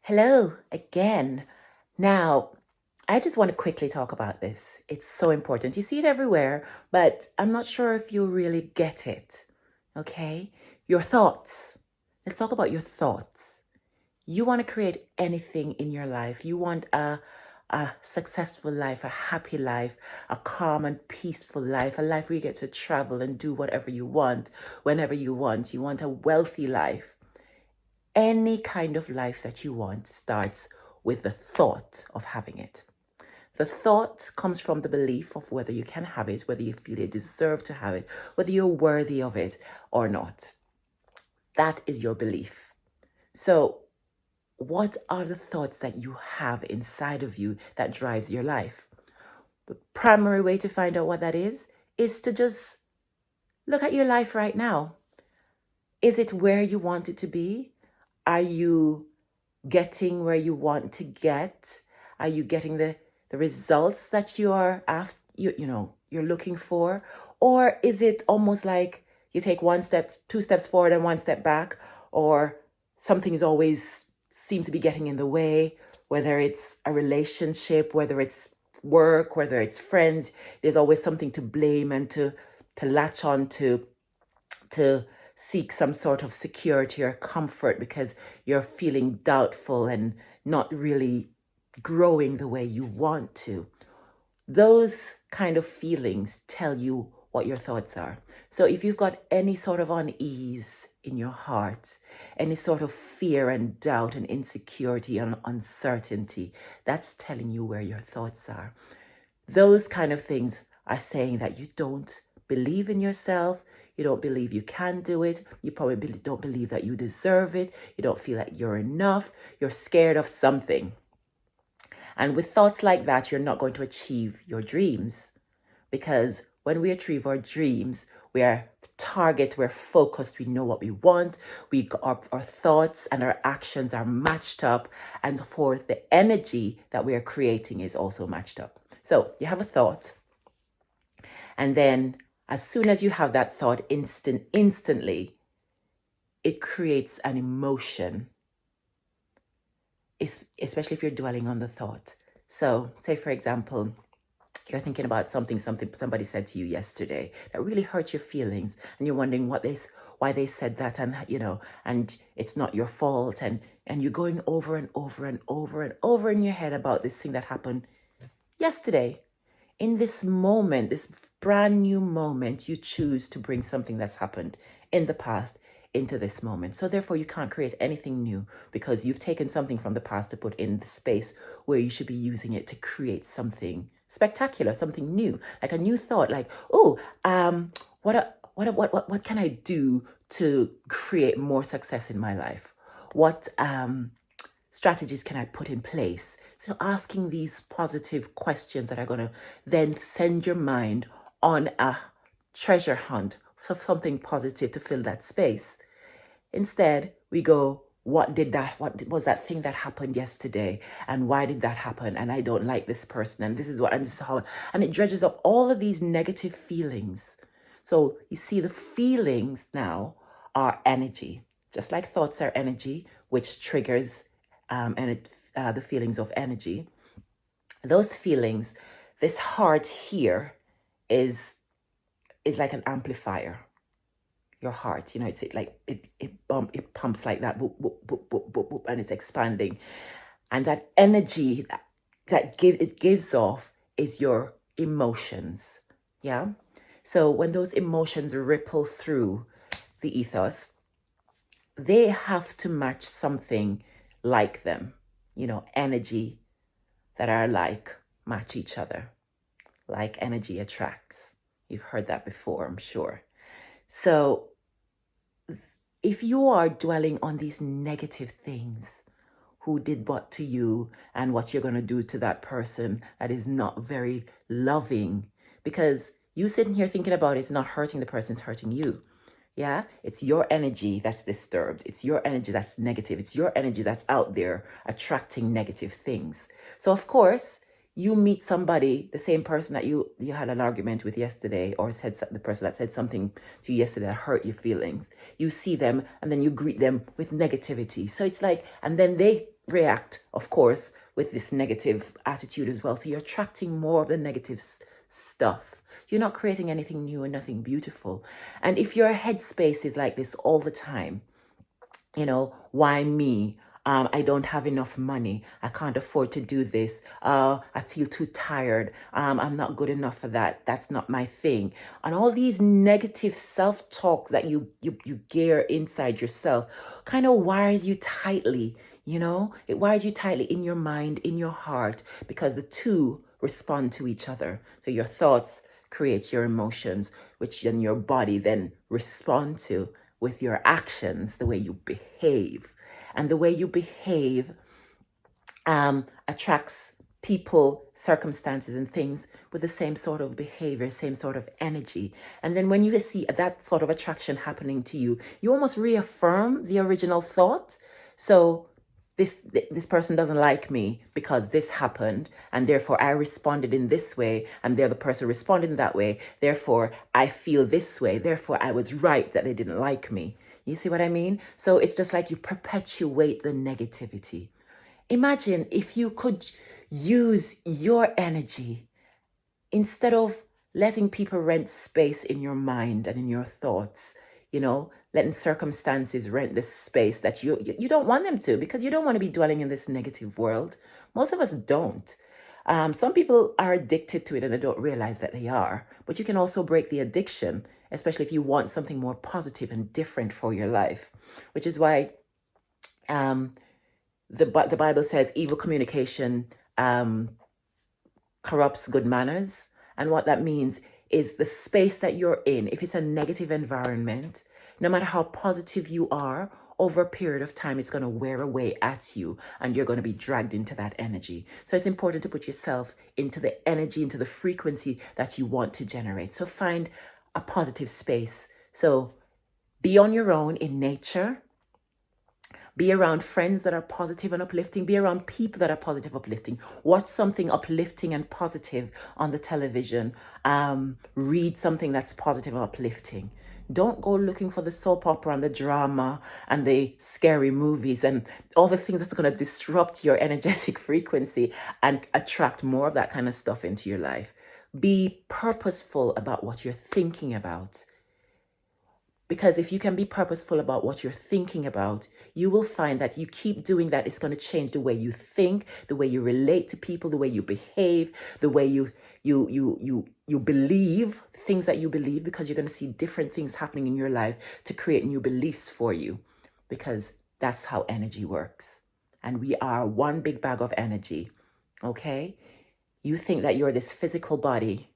Hello again. Now, I just want to quickly talk about this. It's so important. You see it everywhere, but I'm not sure if you really get it. Okay? Your thoughts. Let's talk about your thoughts. You want to create anything in your life. You want a successful life, a happy life, a calm and peaceful life, a life where you get to travel and do whatever you want, whenever you want. You want a wealthy life. Any kind of life that you want starts with the thought of having it. The thought comes from the belief of whether you can have it, whether you feel you deserve to have it, whether you're worthy of it or not. That is your belief. So, what are the thoughts that you have inside of you that drives your life? The primary way to find out what that is to just look at your life right now. Is it where you want it to be? Are you getting where you want to get? Are you getting the results that you are after, you're looking for? Or is it almost like you take one step, two steps forward and one step back, or something is always seems to be getting in the way, whether it's a relationship, whether it's work, whether it's friends, there's always something to blame and to latch on to seek some sort of security or comfort because you're feeling doubtful and not really growing the way you want to. Those kind of feelings tell you what your thoughts are. So if you've got any sort of unease in your heart, any sort of fear and doubt and insecurity and uncertainty, that's telling you where your thoughts are. Those kind of things are saying that you don't believe in yourself, you don't believe you can do it, you probably don't believe that you deserve it, you don't feel like you're enough, you're scared of something. And with thoughts like that, you're not going to achieve your dreams. Because when we achieve our dreams, we are target, we're focused, we know what we want, our thoughts and our actions are matched up, and for the energy that we are creating is also matched up. So you have a thought, and then as soon as you have that thought, instantly, it creates an emotion, especially if you're dwelling on the thought. So say, for example, you're thinking about something somebody said to you yesterday that really hurt your feelings, and you're wondering why they said that, and and it's not your fault, and you're going over and over and over and over in your head about this thing that happened yesterday. In this moment, this brand new moment, you choose to bring something that's happened in the past into this moment. So therefore, you can't create anything new because you've taken something from the past to put in the space where you should be using it to create something spectacular, something new, like a new thought, like, what can I do to create more success in my life? What strategies can I put in place? So asking these positive questions that are going to then send your mind on a treasure hunt for something positive to fill that space. Instead, we go, what was that thing that happened yesterday? And why did that happen? And I don't like this person. And this is how, and it dredges up all of these negative feelings. So you see, the feelings now are energy, just like thoughts are energy, which triggers the feelings of energy. Those feelings, this heart here is like an amplifier. Your heart, it's like it pumps like that, boop, boop, boop, boop, boop, boop, and it's expanding. And that energy that it gives off is your emotions. Yeah. So when those emotions ripple through the ethos, they have to match something like them. Energy that are like match each other. Like energy attracts. You've heard that before, I'm sure. So if you are dwelling on these negative things, who did what to you and what you're going to do to that person that is not very loving, because you sitting here thinking about it's not hurting the person, it's hurting you. Yeah, it's your energy that's disturbed. It's your energy that's negative. It's your energy that's out there attracting negative things. So of course, You meet somebody, the same person that you had an argument with yesterday, or the person that said something to you yesterday that hurt your feelings. You see them and then you greet them with negativity. So it's like, and then they react, of course, with this negative attitude as well. So you're attracting more of the negative stuff. You're not creating anything new and nothing beautiful. And if your headspace is like this all the time, why me? I don't have enough money. I can't afford to do this. I feel too tired. I'm not good enough for that. That's not my thing. And all these negative self-talk that you gear inside yourself kind of wires you tightly, It wires you tightly in your mind, in your heart, because the two respond to each other. So your thoughts create your emotions, which then your body then respond to with your actions, the way you behave. And the way you behave attracts people, circumstances, and things with the same sort of behavior, same sort of energy. And then when you see that sort of attraction happening to you, you almost reaffirm the original thought. So this person doesn't like me because this happened, and therefore I responded in this way, and the other person responded in that way. Therefore, I feel this way. Therefore, I was right that they didn't like me. You see what I mean? So it's just like you perpetuate the negativity. Imagine if you could use your energy instead of letting people rent space in your mind and in your thoughts, letting circumstances rent this space that you don't want them to, because you don't want to be dwelling in this negative world. Most of us don't. Some people are addicted to it and they don't realize that they are. But you can also break the addiction, especially if you want something more positive and different for your life, which is why the Bible says evil communication corrupts good manners. And what that means is the space that you're in, if it's a negative environment, no matter how positive you are, over a period of time, it's going to wear away at you and you're going to be dragged into that energy. So it's important to put yourself into the energy, into the frequency that you want to generate. So find a positive space. So be on your own in nature. Be around friends that are positive and uplifting. Be around people that are positive, uplifting. Watch something uplifting and positive on the television. Read something that's positive and uplifting. Don't go looking for the soap opera and the drama and the scary movies and all the things that's going to disrupt your energetic frequency and attract more of that kind of stuff into your life. Be purposeful about what you're thinking about. Because if you can be purposeful about what you're thinking about, you will find that you keep doing that. It's going to change the way you think, the way you relate to people, the way you behave, the way you believe, things that you believe, because you're going to see different things happening in your life to create new beliefs for you, because that's how energy works. And we are one big bag of energy, okay? You think that you're this physical body.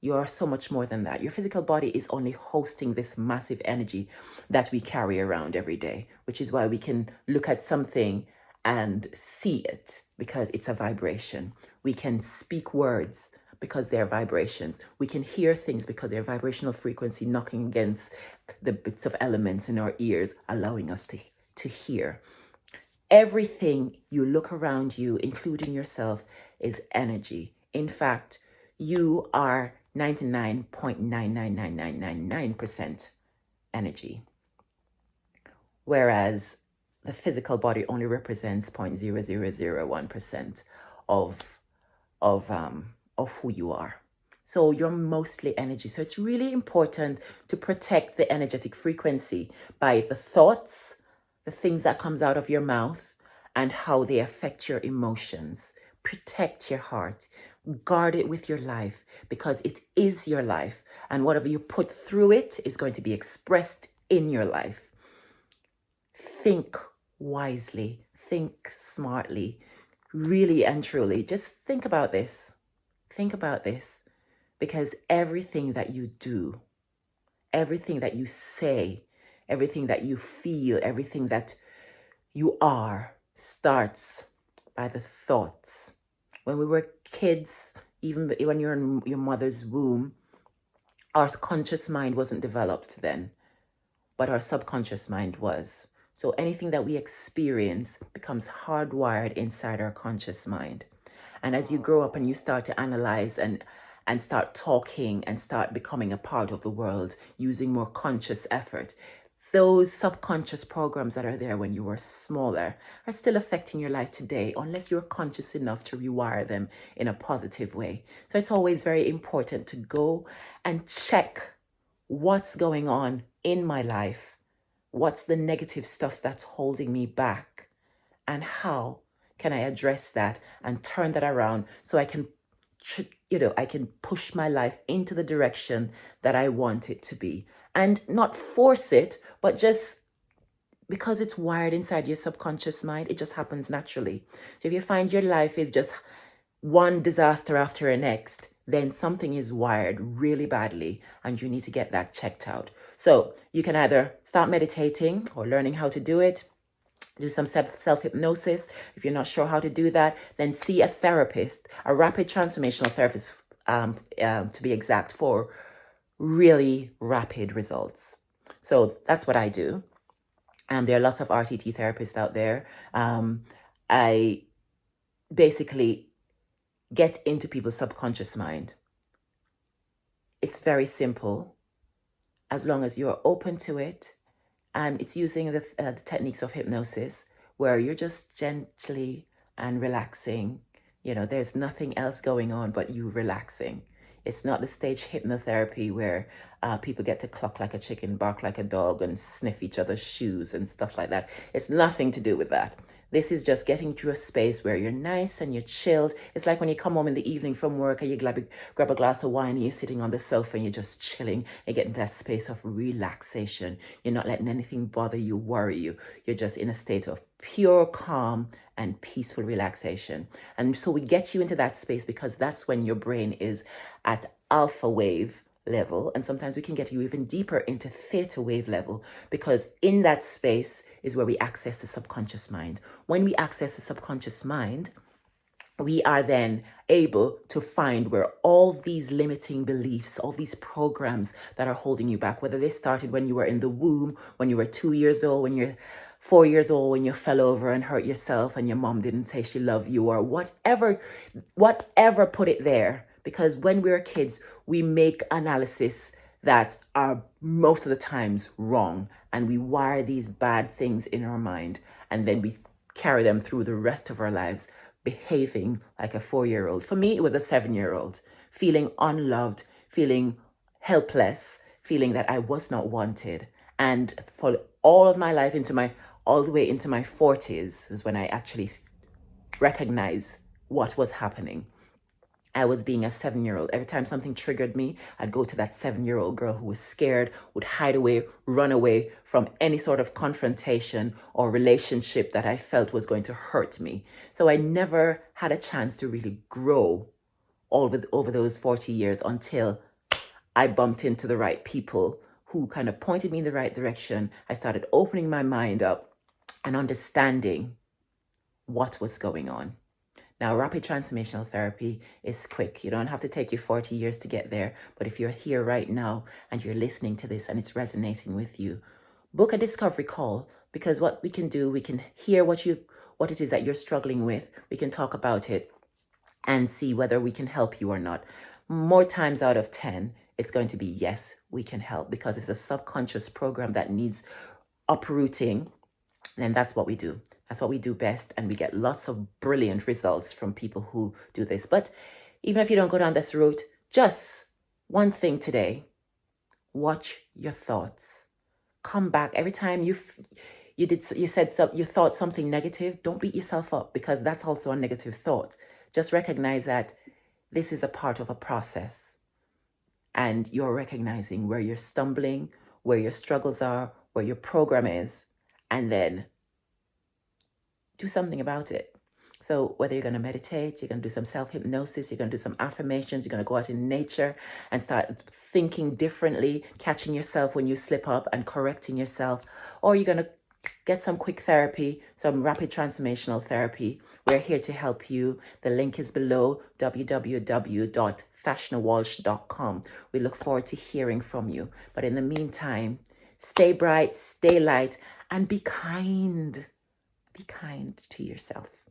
You are so much more than that. Your physical body is only hosting this massive energy that we carry around every day, which is why we can look at something and see it, because it's a vibration. We can speak words because they're vibrations. We can hear things because they're vibrational frequency knocking against the bits of elements in our ears, allowing us to hear. Everything you look around you, including yourself, is energy. In fact, you are 99.99999% energy, whereas the physical body only represents 0.0001% of who you are. So you're mostly energy. So it's really important to protect the energetic frequency by the thoughts, the things that comes out of your mouth, and how they affect your emotions. Protect your heart. Guard it with your life, because it is your life, and whatever you put through it is going to be expressed in your life. Think wisely, think smartly, really and truly. Just think about this. Think about this, because everything that you do, everything that you say, everything that you feel, everything that you are starts by the thoughts. When we were kids, even when you're in your mother's womb, our conscious mind wasn't developed then, but our subconscious mind was. So anything that we experience becomes hardwired inside our conscious mind. And as you grow up and you start to analyze and start talking and start becoming a part of the world using more conscious effort, those subconscious programs that are there when you were smaller are still affecting your life today unless you're conscious enough to rewire them in a positive way. So it's always very important to go and check what's going on in my life, what's the negative stuff that's holding me back, and how can I address that and turn that around so I can I can push my life into the direction that I want it to be, and not force it, but just because it's wired inside your subconscious mind, it just happens naturally. So if you find your life is just one disaster after the next, then something is wired really badly and you need to get that checked out. So you can either start meditating or learning how to do it, do some self-hypnosis. If you're not sure how to do that, then see a therapist, a rapid transformational therapist, to be exact, for really rapid results. So that's what I do. There are lots of RTT therapists out there. I basically get into people's subconscious mind. It's very simple as long as you're open to it. And it's using the techniques of hypnosis where you're just gently and relaxing. There's nothing else going on but you relaxing. It's not the stage hypnotherapy where people get to cluck like a chicken, bark like a dog, and sniff each other's shoes and stuff like that. It's nothing to do with that. This is just getting to a space where you're nice and you're chilled. It's like when you come home in the evening from work and you grab a glass of wine and you're sitting on the sofa and you're just chilling and getting that space of relaxation. You're not letting anything bother you, worry you. You're just in a state of pure calm and peaceful relaxation. And so we get you into that space because that's when your brain is at alpha wave level, and sometimes we can get you even deeper into theta wave level, because in that space is where we access the subconscious mind. When we access the subconscious mind, we are then able to find where all these limiting beliefs, all these programs that are holding you back, whether they started when you were in the womb, when you were 2 years old, when you're 4 years old, when you fell over and hurt yourself and your mom didn't say she loved you, or whatever put it there. Because when we're kids, we make analysis that are most of the times wrong, and we wire these bad things in our mind, and then we carry them through the rest of our lives, behaving like a 4-year-old. For me, it was a 7-year-old, feeling unloved, feeling helpless, feeling that I was not wanted. And for all of my life, all the way into my 40s, is when I actually recognized what was happening. I was being a 7-year-old. Every time something triggered me, I'd go to that 7-year-old girl who was scared, would hide away, run away from any sort of confrontation or relationship that I felt was going to hurt me. So I never had a chance to really grow over those 40 years until I bumped into the right people who kind of pointed me in the right direction. I started opening my mind up and understanding what was going on. Now, rapid transformational therapy is quick. You don't have to take you 40 years to get there. But if you're here right now and you're listening to this and it's resonating with you, book a discovery call, because what we can do, we can hear what it is that you're struggling with. We can talk about it and see whether we can help you or not. More times out of 10, it's going to be yes, we can help, because it's a subconscious program that needs uprooting. And that's what we do. That's what we do best. And we get lots of brilliant results from people who do this. But even if you don't go down this route, just one thing today: watch your thoughts. Come back every time you thought something negative. Don't beat yourself up, because that's also a negative thought. Just recognize that this is a part of a process, and you're recognizing where you're stumbling, where your struggles are, where your program is, and then do something about it. So whether you're going to meditate, you're going to do some self-hypnosis, you're going to do some affirmations, you're going to go out in nature and start thinking differently, catching yourself when you slip up and correcting yourself, or you're going to get some quick therapy, some rapid transformational therapy. We're here to help you. The link is below, www.fashnawalsh.com. We look forward to hearing from you. But in the meantime, stay bright, stay light, and be kind. Be kind to yourself.